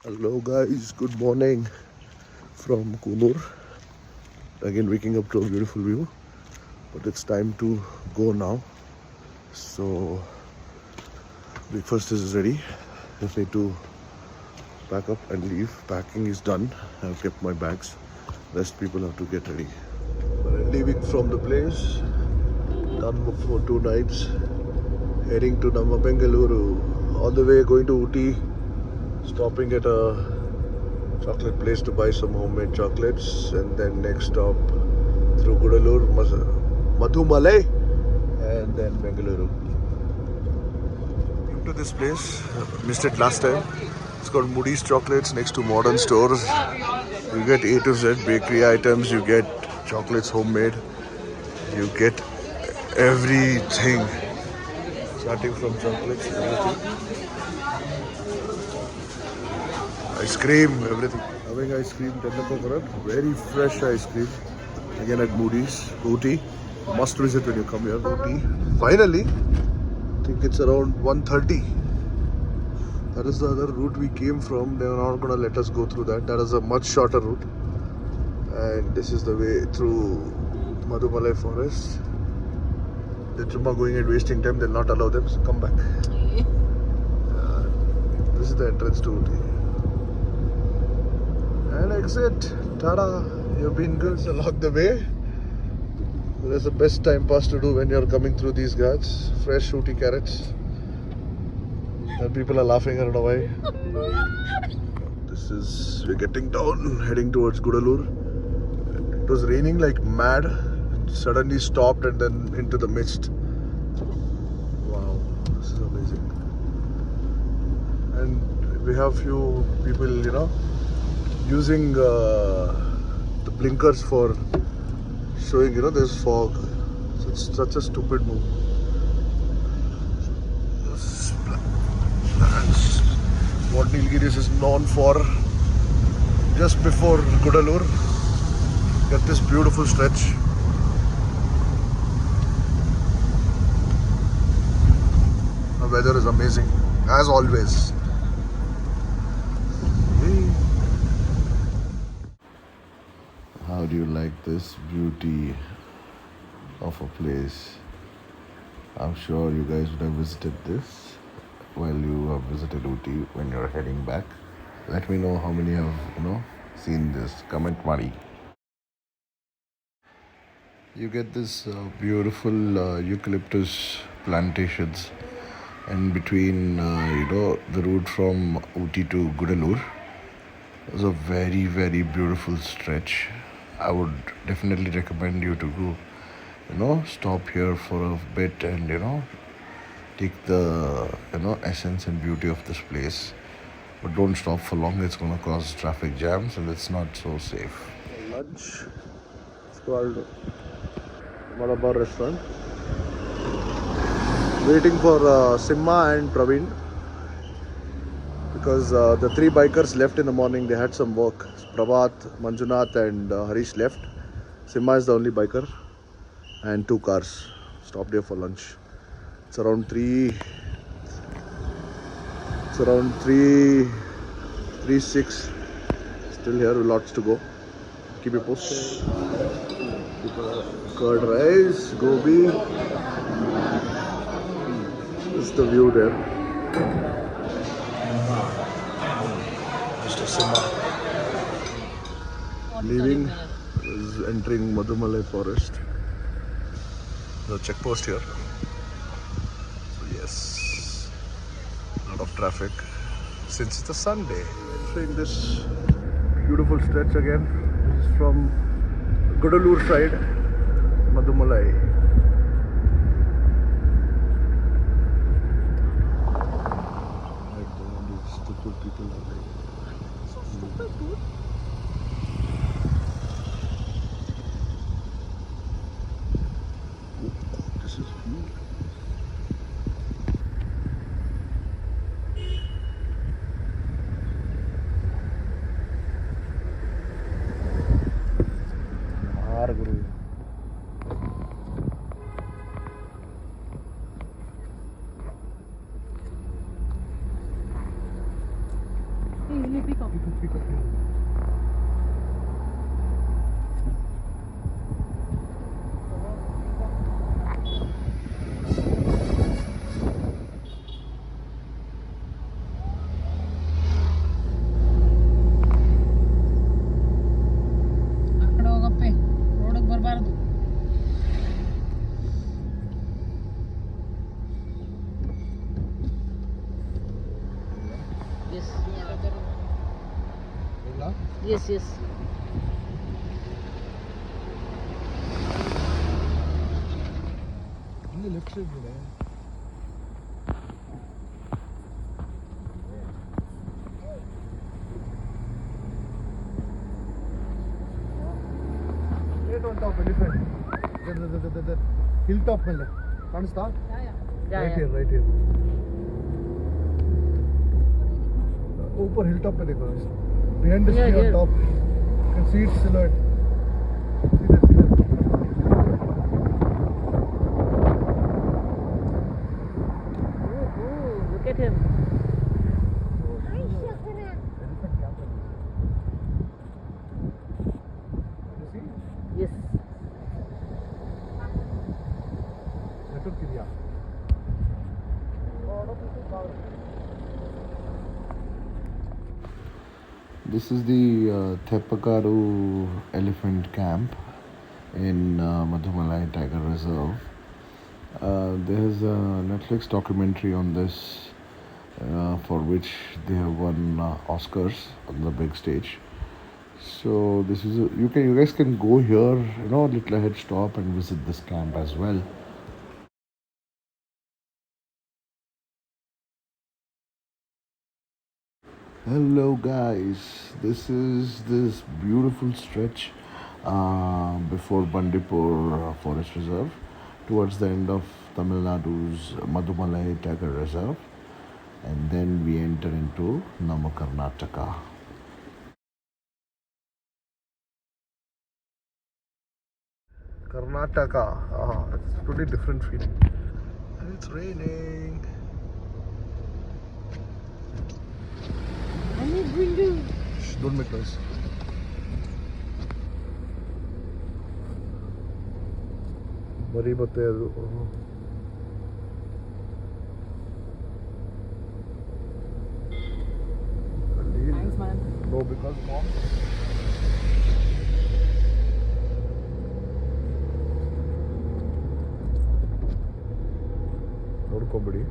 Hello guys, good morning from Kunur. Again waking up to a beautiful view, but it's time to go now. So breakfast is ready. Just need to pack up and leave. Packing is done. I've kept my bags. Rest people have to get ready. We're leaving from the place. Done for 2 nights. Heading to Namma Bengaluru. All the way going to Ooty. Stopping at a chocolate place to buy some homemade chocolates, and then next stop through Gudalur, Madhumalai, and then Bengaluru. Came to this place, missed it last time. It's called Moddy's Chocolates next to Modern Stores. You get A to Z bakery items, you get chocolates homemade, you get everything, starting from chocolates, everything. Ice cream, everything. Having ice cream, tender coconut, very fresh ice cream. Again at Moody's, Ooty. Must visit when you come here, Ooty. Finally, I think it's around 1:30. That is the other route we came from. They are not going to let us go through that. That is a much shorter route. And this is the way through Madhumalai forest. The Chumma going and wasting time, they'll not allow them, so come back. This is the entrance to Ooty. And exit. Tada! You've been good along the way. That's the best time pass to do when you're coming through these ghats. Fresh Ooty carrots. And people are laughing, I don't know why. We're getting down, heading towards Gudalur. It was raining like mad. It suddenly stopped and then into the mist. Wow, this is amazing. And we have few people, using the blinkers for showing, there's fog. So it's such a stupid move. That's what Nilgiris is known for. Just before Gudalur, get this beautiful stretch. The weather is amazing, as always. How do you like this beauty of a place? I'm sure you guys would have visited this while you have visited Ooty when you're heading back. Let me know how many have, seen this. Comment Moddy. You get this beautiful eucalyptus plantations in between, the route from Ooty to Gudalur. It was a very, very beautiful stretch. I would definitely recommend you to go, stop here for a bit and, take the, essence and beauty of this place. But don't stop for long, it's going to cause traffic jams and it's not so safe. Lunch. It's called Malabar restaurant. Waiting for Simha and Praveen. Because the 3 bikers left in the morning, they had some work. Prabhat, Manjunath and Harish left. Simha is the only biker. And 2 cars. Stopped here for lunch. It's around 3... It's around 3:06. Still here, lots to go. Keep it posted. Curd rice, gobi. This is the view there. Mr. Simha leaving, is entering Madhumalai forest. The checkpost here. So yes, a lot of traffic since it's a Sunday. Entering this beautiful stretch again. This is from Gudalur side, Madhumalai. Stupid people are like. So stupid, dude. This is huge. Guru. me peacock. Peacock. ಅಕ್ಕಡೆ ಹೋಗಪ್ಪೆ ರೋಡಿಗೆ ಬರಬಾರ್ದು. Yes. Yes, yes. ಇಲ್ಲಿ left side ಇದೆ. on top elephant. The hilltop ಮೇಲೆ ಕಾಣಿಸ್ತಾ? Right here, right here. ऊपर hilltop पे देखो. Behind the tree on top. You can see its silhouette. See that, see that. Oh, look at him. Yes. This is the Thepakaru Elephant Camp in Madhumalai Tiger Reserve. There's a Netflix documentary on this for which they have won Oscars on the big stage. So this is you guys can go here, a little ahead stop and visit this camp as well. Hello guys, this is this beautiful stretch before Bandipur Forest Reserve towards the end of Tamil Nadu's Madhumalai Tiger Reserve, and then we enter into Nama Karnataka. Karnataka, it's a pretty different feeling. And it's raining. I need window. Shh, don't make noise. Mari batte adu. Thanks, man. No, because mom. ನೋಡ್ಕೊಂಬಿಡಿ.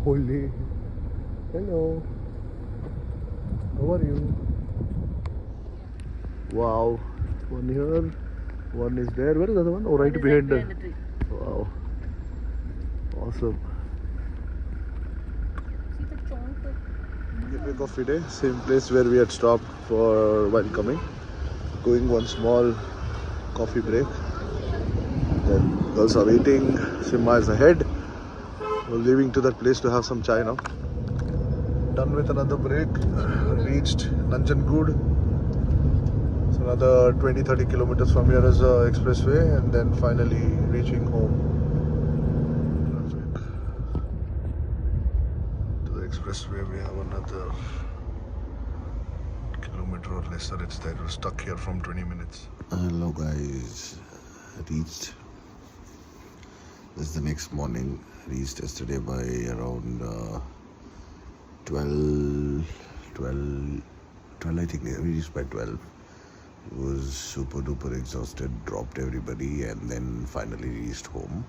Holy. Hello. How are you? Wow. One here. One is there. Where is the other one? Oh, right behind the tree. Wow. Awesome. See the chonk. Cafe Coffee Day. Same place where we had stopped for while coming. Going one small coffee break. Then girls are waiting. Simha is ahead. We're leaving to that place to have some chai now. Done with another break. Reached Nanjangud. So another 20-30 kilometers from here is expressway, and then finally reaching home. To the expressway we have another kilometer or less that it's there. We're stuck here from 20 minutes. Hello guys. Reached. This is the next morning. Reached yesterday by around 12 I think. We reached by 12. Was super duper exhausted, dropped everybody, and then finally reached home.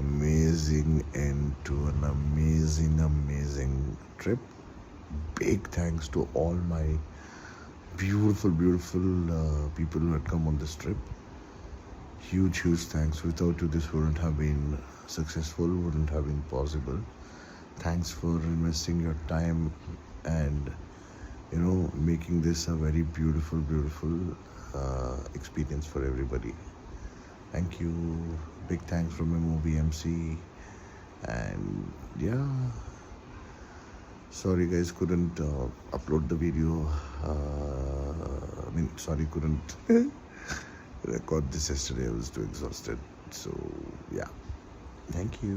Amazing end to an amazing trip. Big thanks to all my beautiful people who had come on this trip. Huge thanks. Without you this wouldn't have been successful, wouldn't have been possible. Thanks for investing your time and making this a very beautiful experience for everybody. Thank you. Big thanks from MOBMC. And yeah, sorry guys, couldn't upload the video. Couldn't record this yesterday. I was too exhausted. So yeah, thank you.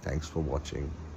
Thanks for watching.